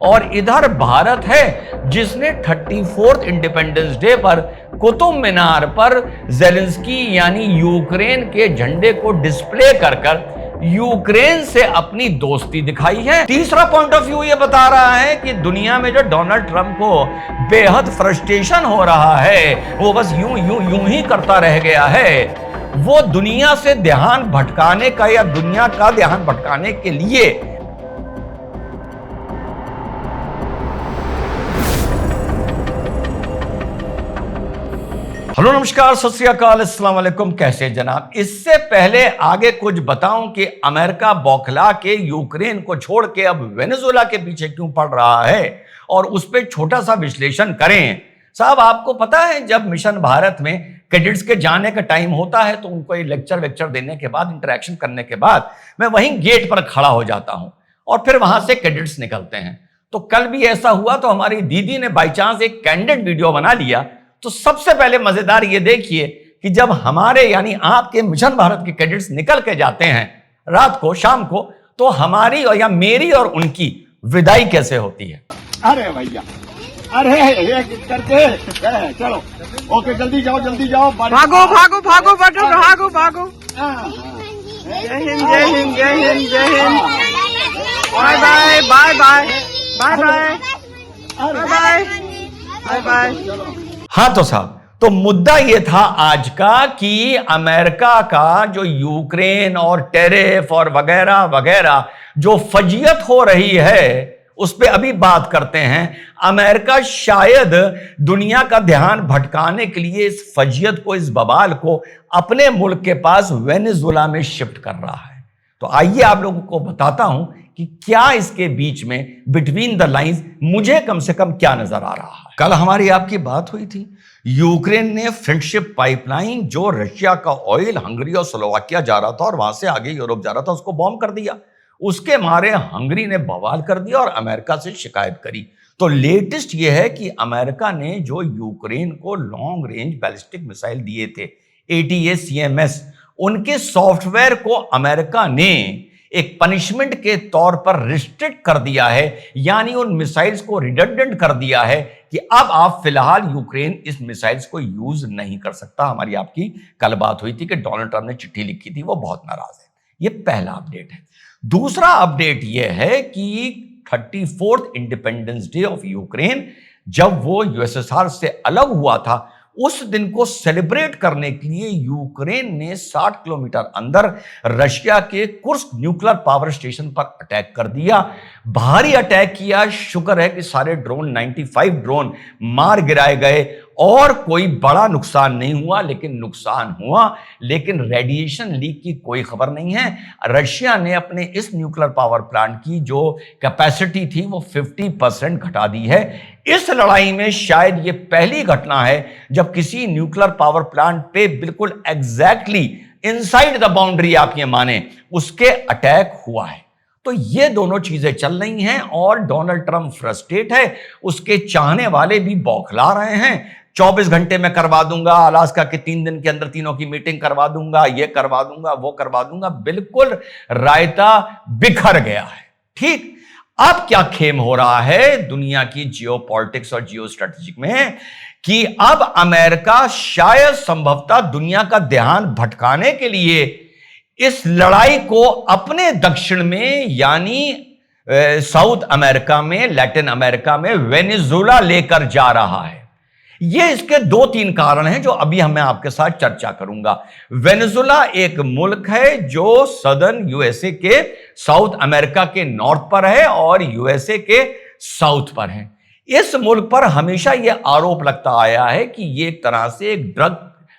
और इधर भारत है जिसने 34th इंडिपेंडेंस डे पर कुतुब मीनार पर जेलेंस्की यानी यूक्रेन के झंडे को डिस्प्ले कर यूक्रेन से अपनी दोस्ती दिखाई है। तीसरा पॉइंट ऑफ व्यू ये बता रहा है कि दुनिया में जो डोनाल्ड ट्रंप को बेहद फ्रस्ट्रेशन हो रहा है, वो बस यूं ही करता रह गया है। वो दुनिया से ध्यान भटकाने का या दुनिया का ध्यान भटकाने के लिए हेलो नमस्कार सत श्री अकाल अस्सलाम वालेकुम, कैसे जनाब। इससे पहले आगे कुछ बताऊं कि अमेरिका बौखला के यूक्रेन को छोड़ के अब वेनेजुएला के पीछे क्यों पड़ रहा है और उस पर छोटा सा विश्लेषण करें। साहब, आपको पता है जब मिशन भारत में कैडेट्स के जाने का टाइम होता है तो उनको लेक्चर देने के बाद, इंटरेक्शन करने के बाद मैं वहीं गेट पर खड़ा हो जाता हूं और फिर वहां से कैडेट्स निकलते हैं। तो कल भी ऐसा हुआ, तो हमारी दीदी ने बाई चांस एक कैंडिड वीडियो बना लिया। तो सबसे पहले मजेदार ये देखिए कि जब हमारे यानी आपके मिशन भारत के कैडेट्स निकल के जाते हैं रात को, शाम को, तो हमारी और या मेरी और उनकी विदाई कैसे होती है। अरे भैया, अरे ये करके चलो, ओके, जल्दी जाओ भागो भागो भागो बटू, भागो भागो। जय हिंद जय हिंद जय हिंद जय Hind. Bye bye bye bye bye bye bye bye bye. हाँ तो साहब, तो मुद्दा ये था आज का कि अमेरिका का जो यूक्रेन और टेरिफ और वगैरह वगैरह जो फजीयत हो रही है उस पे अभी बात करते हैं। अमेरिका शायद दुनिया का ध्यान भटकाने के लिए इस फजीयत को, इस बवाल को अपने मुल्क के पास वेनेजुएला में शिफ्ट कर रहा है। तो आइए आप लोगों को बताता हूं कि क्या इसके बीच में बिटवीन द लाइंस मुझे कम से कम क्या नजर आ रहा है। कल हमारी आपकी बात हुई थी, यूक्रेन ने फ्रेंडशिप पाइपलाइन जो रशिया का ऑयल हंगरी और स्लोवाकिया जा रहा था और वहां से आगे यूरोप जा रहा था, उसको बॉम्ब कर दिया। उसके मारे हंगरी ने बवाल कर दिया और अमेरिका से शिकायत करी। तो लेटेस्ट यह है कि अमेरिका ने जो यूक्रेन को लॉन्ग रेंज बैलिस्टिक मिसाइल दिए थे ATACMS, उनके सॉफ्टवेयर को अमेरिका ने एक पनिशमेंट के तौर पर रिस्ट्रिक्ट कर दिया है, यानी उन मिसाइल्स को रिडंडेंट कर दिया है कि अब आप फिलहाल यूक्रेन इस मिसाइल्स को यूज नहीं कर सकता। हमारी आपकी कल बात हुई थी कि डोनाल्ड ट्रंप ने चिट्ठी लिखी थी, वो बहुत नाराज है। ये पहला अपडेट है। दूसरा अपडेट यह है कि 34th independence day of Ukraine, जब वो यूएसएसआर से अलग हुआ था, उस दिन को सेलिब्रेट करने के लिए यूक्रेन ने 60 किलोमीटर अंदर रशिया के कुर्स्क न्यूक्लियर पावर स्टेशन पर अटैक कर दिया। भारी अटैक किया। शुक्र है कि सारे ड्रोन 95 ड्रोन मार गिराए गए और कोई बड़ा नुकसान नहीं हुआ, लेकिन नुकसान हुआ, लेकिन रेडिएशन लीक की कोई खबर नहीं है। रशिया ने अपने इस न्यूक्लियर पावर प्लांट की जो कैपेसिटी थी वो 50% घटा दी है। इस लड़ाई में शायद ये पहली घटना है जब किसी न्यूक्लियर पावर प्लांट पे बिल्कुल एग्जैक्टली इनसाइड द बाउंड्री, आप ये माने, उसके अटैक हुआ है। तो ये दोनों चीजें चल रही हैं और डोनाल्ड ट्रंप फ्रस्ट्रेट है, उसके चाहने वाले भी बौखला रहे हैं। 24 घंटे में करवा दूंगा, अलास्का के 3 दिन के अंदर तीनों की मीटिंग करवा दूंगा, ये करवा दूंगा, वो करवा दूंगा। बिल्कुल रायता बिखर गया है। ठीक, अब क्या खेम हो रहा है दुनिया की जियोपॉलिटिक्स और जियो स्ट्रेटेजिक में कि अब अमेरिका शायद संभवतः दुनिया का ध्यान भटकाने के लिए इस लड़ाई को अपने दक्षिण में यानी साउथ अमेरिका में, लैटिन अमेरिका में वेनेजुएला लेकर जा रहा है। ये इसके 2-3 कारण हैं जो अभी मैं आपके साथ चर्चा करूंगा। वेनेजुएला एक मुल्क है जो सदर्न यूएसए के साउथ अमेरिका के नॉर्थ पर है और यूएसए के साउथ पर है। इस मुल्क पर हमेशा यह आरोप लगता आया है कि ये एक तरह से एक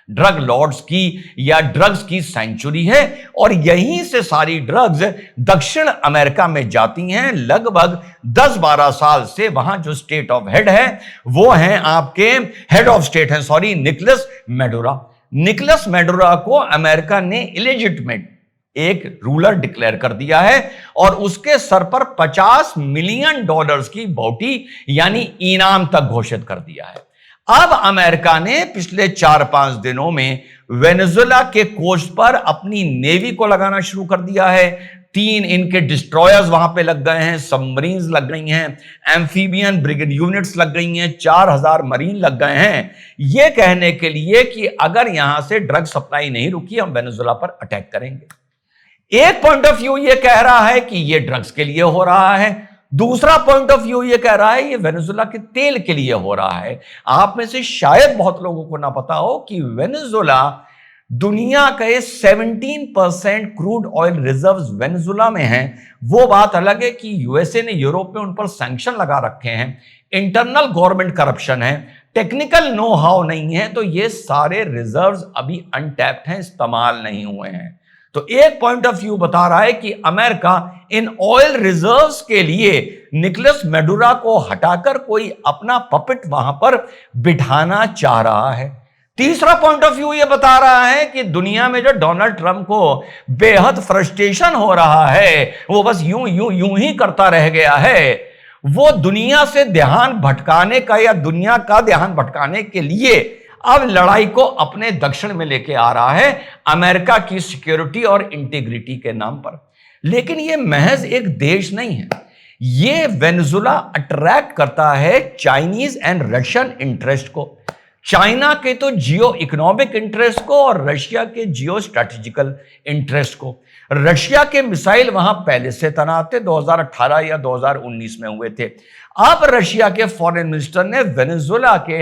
ड्रग लॉर्ड्स की या ड्रग्स की सेंचुरी है और यहीं से सारी ड्रग्स दक्षिण अमेरिका में जाती हैं। लगभग 10-12 साल से वहां जो स्टेट ऑफ हेड है वो हैं आपके हेड ऑफ स्टेट हैं, सॉरी, निकोलस मैडुरो। निकोलस मैडुरो को अमेरिका ने इलेजिटिमेट एक रूलर डिक्लेयर कर दिया है और उसके सर पर $50 मिलियन की बाउटी यानी इनाम तक घोषित कर दिया है। अब अमेरिका ने पिछले 4-5 दिनों में वेनेजुएला के कोस्ट पर अपनी नेवी को लगाना शुरू कर दिया है। 3 इनके डिस्ट्रॉयर्स वहां पे लग गए हैं, सबमरीन्स लग गई हैं, एम्फीबियन ब्रिगेड यूनिट्स लग गई हैं, 4000 मरीन लग गए हैं, ये कहने के लिए कि अगर यहां से ड्रग सप्लाई नहीं रुकी हम वेनेजुएला पर अटैक करेंगे। एक पॉइंट ऑफ व्यू ये कह रहा है कि ये ड्रग्स के लिए हो रहा है, दूसरा पॉइंट ऑफ व्यू ये कह रहा है ये वेनेजुएला के तेल के लिए हो रहा है। आप में से शायद बहुत लोगों को ना पता हो कि वेनेजुएला दुनिया के 17% क्रूड ऑयल रिजर्व्स वेनेजुएला में हैं। वो बात अलग है कि यूएसए ने यूरोप में उन पर सैंक्शन लगा रखे हैं, इंटरनल गवर्नमेंट करप्शन है, टेक्निकल नो हाउ नहीं है, तो ये सारे रिजर्व्स अभी अनटैप्ड हैं, इस्तेमाल नहीं हुए हैं। तो एक पॉइंट ऑफ व्यू बता रहा है कि अमेरिका इन ऑयल रिजर्व्स के लिए निकोलस मैडुरो को हटाकर कोई अपना पपेट वहां पर बिठाना चाह रहा है। तीसरा पॉइंट ऑफ व्यू यह बता रहा है कि दुनिया में जो डोनाल्ड ट्रंप को बेहद फ्रस्ट्रेशन हो रहा है, वो बस यूं ही करता रह गया है, वो दुनिया से ध्यान भटकाने का या दुनिया का ध्यान भटकाने के लिए अब लड़ाई को अपने दक्षिण में लेके आ रहा है अमेरिका की सिक्योरिटी और इंटीग्रिटी के नाम पर। लेकिन यह महज एक देश नहीं है, ये वेनेजुएला अट्रैक्ट करता है चाइनीज एंड रशियन इंटरेस्ट को, चाइना के तो जियो इकोनॉमिक इंटरेस्ट को और रशिया के जियो स्ट्रैटेजिकल इंटरेस्ट को। रशिया के मिसाइल वहां पहले से तैनात थे, 2018 या 2019 में हुए थे। अब रशिया के फॉरेन मिनिस्टर ने वेनेजुएला के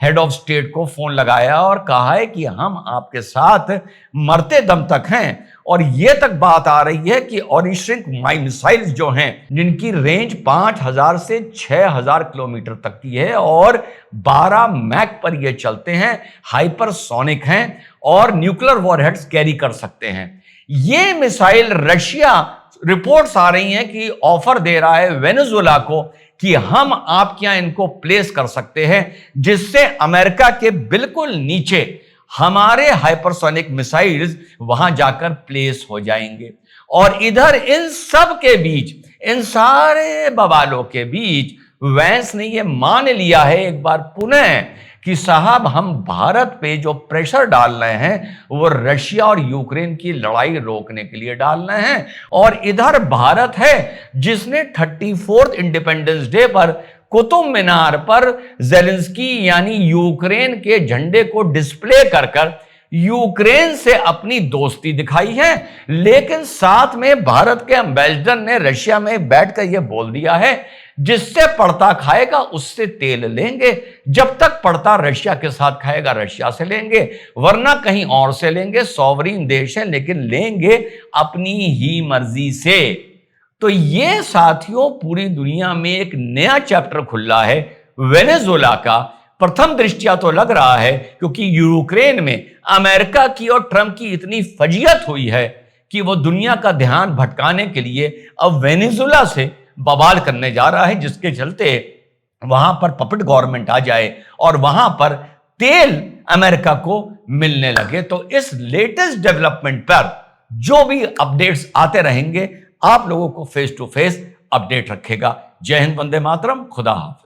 हेड ऑफ स्टेट को फोन लगाया और कहा है कि हम आपके साथ मरते दम तक हैं, और यह तक बात आ रही है कि ऑरिश्रिंक मिसाइल्स जो हैं जिनकी रेंज 5000 से 6000 किलोमीटर तक की है और 12 मैक पर ये चलते हैं, हाइपरसोनिक हैं और न्यूक्लियर वॉरहेड्स कैरी कर सकते हैं। ये मिसाइल रशिया, रिपोर्ट्स आ रही हैं कि ऑफर दे रहा है वेनेजुएला को कि हम आपके यहां इनको प्लेस कर सकते हैं, जिससे अमेरिका के बिल्कुल नीचे हमारे हाइपरसोनिक मिसाइल्स वहां जाकर प्लेस हो जाएंगे। और इधर इन सब के बीच, इन सारे बवालों के बीच वैंस ने यह मान लिया है एक बार पुनः कि साहब हम भारत पे जो प्रेशर डाल रहे हैं वो रशिया और यूक्रेन की लड़ाई रोकने के लिए डाल रहे हैं। और इधर भारत है जिसने 34th इंडिपेंडेंस डे पर कुतुब मीनार पर जेलेंस्की यानी यूक्रेन के झंडे को डिस्प्ले कर यूक्रेन से अपनी दोस्ती दिखाई है। लेकिन साथ में भारत के एम्बेसडर ने रशिया में बैठकर यह बोल दिया है जिससे पड़ता खाएगा उससे तेल लेंगे, जब तक पड़ता रशिया के साथ खाएगा रशिया से लेंगे, वरना कहीं और से लेंगे। सॉवरीन देश है लेकिन लेंगे अपनी ही मर्जी से। तो ये साथियों पूरी दुनिया में एक नया चैप्टर खुला है वेनेजुएला का। प्रथम दृष्टिया तो लग रहा है क्योंकि यूक्रेन में अमेरिका की और ट्रंप की इतनी फजीयत हुई है कि वो दुनिया का ध्यान भटकाने के लिए अब वेनेजुएला से बवाल करने जा रहा है, जिसके चलते वहां पर पपेट गवर्नमेंट आ जाए और वहां पर तेल अमेरिका को मिलने लगे। तो इस लेटेस्ट डेवलपमेंट पर जो भी अपडेट्स आते रहेंगे आप लोगों को फेस टू फेस अपडेट रखेगा। जय हिंद, वंदे मातरम, खुदा हाफिज।